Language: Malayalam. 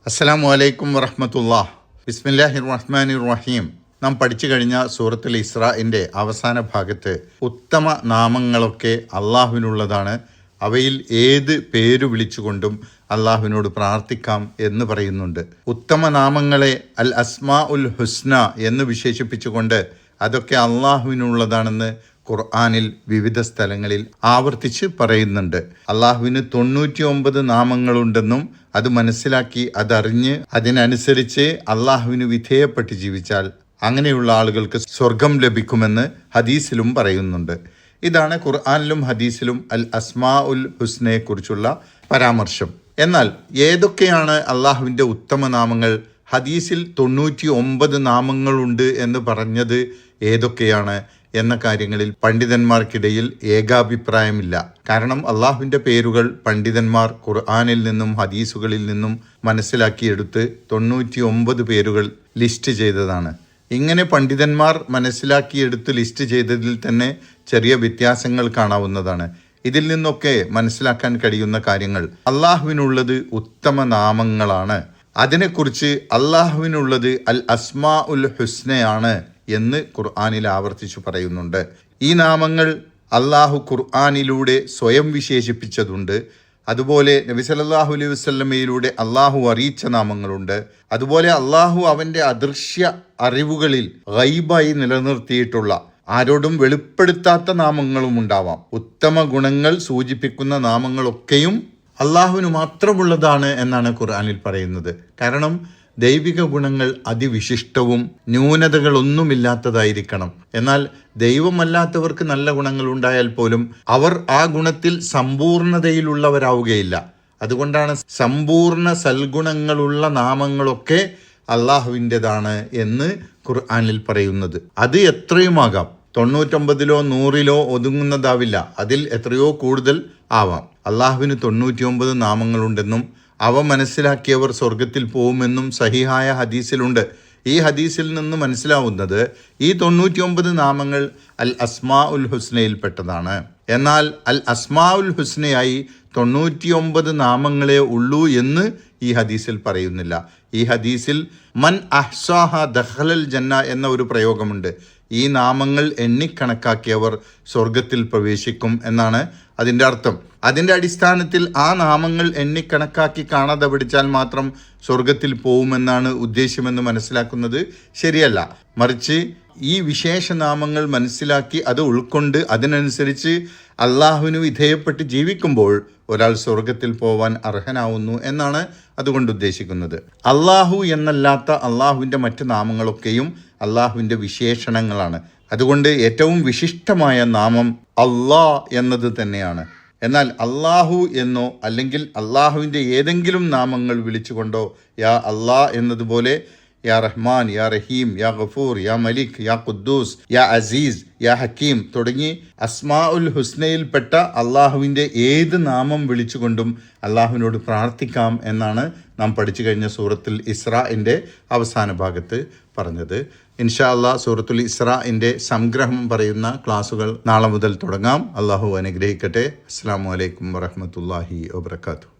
അസ്സലാമു അലൈക്കും വറഹ്മത്തുള്ളാഹി. ബിസ്മില്ലാഹിർ റഹ്മാനിർ റഹീം. നാം പഠിച്ചു കഴിഞ്ഞ സൂറത്തുൽ ഇസ്രാഇൻ്റെ അവസാന ഭാഗത്ത് ഉത്തമ നാമങ്ങളൊക്കെ അള്ളാഹുവിനുള്ളതാണ്, അവയിൽ ഏത് പേര് വിളിച്ചുകൊണ്ടും അള്ളാഹുവിനോട് പ്രാർത്ഥിക്കാം എന്ന് പറയുന്നുണ്ട്. ഉത്തമ നാമങ്ങളെ അൽ അസ്മാ ഉൽ ഹുസ്ന എന്ന് വിശേഷിപ്പിച്ചുകൊണ്ട് അതൊക്കെ അള്ളാഹുവിനുള്ളതാണെന്ന് ഖുർആനിൽ വിവിധ സ്ഥലങ്ങളിൽ ആവർത്തിച്ച് പറയുന്നുണ്ട്. അള്ളാഹുവിന് 99 നാമങ്ങളുണ്ടെന്നും അത് മനസ്സിലാക്കി അതറിഞ്ഞ് അതിനനുസരിച്ച് അള്ളാഹുവിന് വിധേയപ്പെട്ട് ജീവിച്ചാൽ അങ്ങനെയുള്ള ആളുകൾക്ക് സ്വർഗം ലഭിക്കുമെന്ന് ഹദീസിലും പറയുന്നുണ്ട്. ഇതാണ് ഖുർആനിലും ഹദീസിലും അൽ അസ്മാ ഉൽ ഹുസ്നയെ കുറിച്ചുള്ള പരാമർശം. എന്നാൽ ഏതൊക്കെയാണ് അള്ളാഹുവിൻ്റെ ഉത്തമ നാമങ്ങൾ? ഹദീസിൽ 99 നാമങ്ങളുണ്ട് എന്ന് പറഞ്ഞത് ഏതൊക്കെയാണ് എന്ന കാര്യങ്ങളിൽ പണ്ഡിതന്മാർക്കിടയിൽ ഏകാഭിപ്രായമില്ല. കാരണം അള്ളാഹുവിൻ്റെ പേരുകൾ പണ്ഡിതന്മാർ ഖുർആനിൽ നിന്നും ഹദീസുകളിൽ നിന്നും മനസ്സിലാക്കിയെടുത്ത് 99 പേരുകൾ ലിസ്റ്റ് ചെയ്തതാണ്. ഇങ്ങനെ പണ്ഡിതന്മാർ മനസ്സിലാക്കിയെടുത്ത് ലിസ്റ്റ് ചെയ്തതിൽ തന്നെ ചെറിയ വ്യത്യാസങ്ങൾ കാണാവുന്നതാണ്. ഇതിൽ നിന്നൊക്കെ മനസ്സിലാക്കാൻ കഴിയുന്ന കാര്യങ്ങൾ അള്ളാഹുവിനുള്ളത് ഉത്തമ നാമങ്ങളാണ്. അതിനെക്കുറിച്ച് അള്ളാഹുവിനുള്ളത് അൽ അസ്മാ ഉൽ ഹുസ്നയാണ് എന്ന് ഖുർആനിൽ ആവർത്തിച്ചു പറയുന്നുണ്ട്. ഈ നാമങ്ങൾ അള്ളാഹു ഖുർആനിലൂടെ സ്വയം വിശേഷിപ്പിച്ചതുണ്ട്. അതുപോലെ നബി സല്ലല്ലാഹു അലൈഹി വസല്ലമയിലൂടെ അള്ളാഹു അറിയിച്ച നാമങ്ങളുണ്ട്. അതുപോലെ അള്ളാഹു അവൻ്റെ അദൃശ്യ അറിവുകളിൽ ഗൈബായി നിലനിർത്തിയിട്ടുള്ള ആരോടും വെളിപ്പെടുത്താത്ത നാമങ്ങളും ഉണ്ടാവാം. ഉത്തമ ഗുണങ്ങൾ സൂചിപ്പിക്കുന്ന നാമങ്ങളൊക്കെയും അള്ളാഹുവിന് മാത്രമുള്ളതാണ് എന്നാണ് ഖുർആനിൽ പറയുന്നത്. കാരണം ദൈവിക ഗുണങ്ങൾ അതിവിശിഷ്ടവും ന്യൂനതകളൊന്നുമില്ലാത്തതായിരിക്കണം. എന്നാൽ ദൈവമല്ലാത്തവർക്ക് നല്ല ഗുണങ്ങൾ ഉണ്ടായാൽ പോലും അവർ ആ ഗുണത്തിൽ സമ്പൂർണതയിലുള്ളവരാവുകയില്ല. അതുകൊണ്ടാണ് സമ്പൂർണ്ണ സൽഗുണങ്ങളുള്ള നാമങ്ങളൊക്കെ അള്ളാഹുവിൻ്റെതാണ് എന്ന് ഖുർആനിൽ പറയുന്നത്. അത് എത്രയുമാകാം, 99-ലോ 100-ലോ ഒതുങ്ങുന്നതാവില്ല, അതിൽ എത്രയോ കൂടുതൽ ആവാം. അള്ളാഹുവിന് 99 നാമങ്ങളുണ്ടെന്നും അവ മനസ്സിലാക്കിയവർ സ്വർഗത്തിൽ പോകുമെന്നും സഹിഹായ ഹദീസിലുണ്ട്. ഈ ഹദീസിൽ നിന്ന് മനസ്സിലാവുന്നത് ഈ 99 നാമങ്ങൾ അൽ അസ്മാ ഉൽ ഹുസ്നയിൽപ്പെട്ടതാണ്. എന്നാൽ അൽ അസ്മാ ഉൽ ഹുസ്നയായി 99 നാമങ്ങളെ ഉള്ളൂ എന്ന് ഈ ഹദീസിൽ പറയുന്നില്ല. ഈ ഹദീസിൽ മൻ അഹ്സാഹ ദഖലൽ ജന്ന എന്ന ഒരു പ്രയോഗമുണ്ട്. ഈ നാമങ്ങൾ എണ്ണിക്കണക്കാക്കിയവർ സ്വർഗത്തിൽ പ്രവേശിക്കും എന്നാണ് അതിൻ്റെ അർത്ഥം. അതിൻ്റെ അടിസ്ഥാനത്തിൽ ആ നാമങ്ങൾ എണ്ണിക്കണക്കാക്കി കാണാതെ പഠിച്ചാൽ മാത്രം സ്വർഗത്തിൽ പോവുമെന്നാണ് ഉദ്ദേശ്യമെന്ന് മനസ്സിലാക്കുന്നത് ശരിയല്ല. മറിച്ച് ഈ വിശേഷനാമങ്ങൾ മനസ്സിലാക്കി അത് ഉൾക്കൊണ്ട് അതിനനുസരിച്ച് അള്ളാഹുവിന് വിധേയപ്പെട്ട് ജീവിക്കുമ്പോൾ ഒരാൾ സ്വർഗത്തിൽ പോവാൻ അർഹനാവുന്നു എന്നാണ് അതുകൊണ്ട് ഉദ്ദേശിക്കുന്നത്. അള്ളാഹു എന്നല്ലാത്ത അള്ളാഹുവിൻ്റെ മറ്റ് നാമങ്ങളൊക്കെയും അള്ളാഹുവിൻ്റെ വിശേഷണങ്ങളാണ്. അതുകൊണ്ട് ഏറ്റവും വിശിഷ്ടമായ നാമം അള്ളാ എന്നത് തന്നെയാണ്. എന്നാൽ അള്ളാഹു എന്നോ അല്ലെങ്കിൽ അള്ളാഹുവിൻ്റെ ഏതെങ്കിലും നാമങ്ങൾ വിളിച്ചുകൊണ്ടോ യാ അള്ളാ എന്നതുപോലെ യാ റഹ്മാൻ, യാ റഹീം, യാ ഗഫൂർ, യാ മലിക്, യാ ഖുദ്ദൂസ്, യാ അസീസ്, യാ ഹക്കീം തുടങ്ങി അസ്മാ ഉൽ ഹുസ്നയിൽപ്പെട്ട അള്ളാഹുവിൻ്റെ ഏത് നാമം വിളിച്ചുകൊണ്ടും അള്ളാഹുവിനോട് പ്രാർത്ഥിക്കാം എന്നാണ് നാം പഠിച്ചു കഴിഞ്ഞ സൂറത്തുൽ ഇസ്രാഇൻ്റെ അവസാന ഭാഗത്ത് പറഞ്ഞത്. ഇൻഷാ അല്ലാഹ് സൂറത്തുൽ ഇസ്രാഇൻ്റെ സംഗ്രഹം പറയുന്ന ക്ലാസുകൾ നാളെ മുതൽ തുടങ്ങാം. അള്ളാഹു അനുഗ്രഹിക്കട്ടെ. അസ്സലാമു അലൈക്കും വറഹ്മത്തുള്ളാഹി വബറകാതുഹു.